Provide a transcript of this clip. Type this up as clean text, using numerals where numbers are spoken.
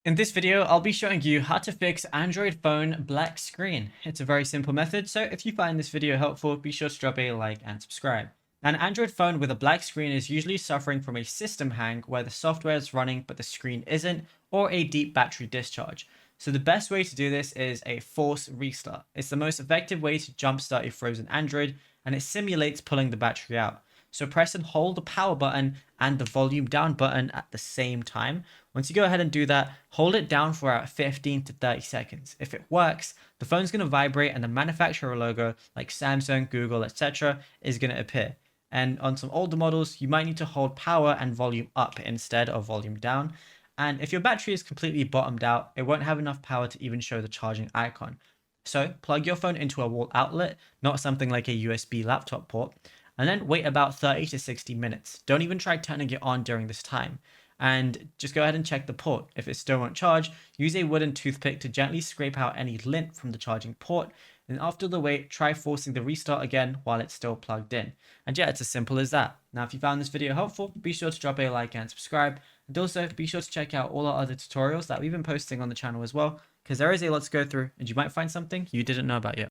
In this video, I'll be showing you how to fix Android phone black screen. It's a very simple method, so if you find this video helpful, be sure to drop a like and subscribe. Now, an Android phone with a black screen is usually suffering from a system hang where the software is running but the screen isn't, or a deep battery discharge. So the best way to do this is a force restart. It's the most effective way to jumpstart a frozen Android, and it simulates pulling the battery out. So press and hold the power button and the volume down button at the same time. Once you go ahead and do that, hold it down for about 15 to 30 seconds. If it works, the phone's going to vibrate and the manufacturer logo like Samsung, Google, etc. is going to appear. And on some older models, you might need to hold power and volume up instead of volume down. And if your battery is completely bottomed out, it won't have enough power to even show the charging icon. So plug your phone into a wall outlet, not something like a USB laptop port, and then wait about 30 to 60 minutes. Don't even try turning it on during this time. And just go ahead and check the port. If it still won't charge, use a wooden toothpick to gently scrape out any lint from the charging port. And after the wait, try forcing the restart again while it's still plugged in. And yeah, it's as simple as that. Now, if you found this video helpful, be sure to drop a like and subscribe. And also be sure to check out all our other tutorials that we've been posting on the channel as well, because there is a lot to go through and you might find something you didn't know about yet.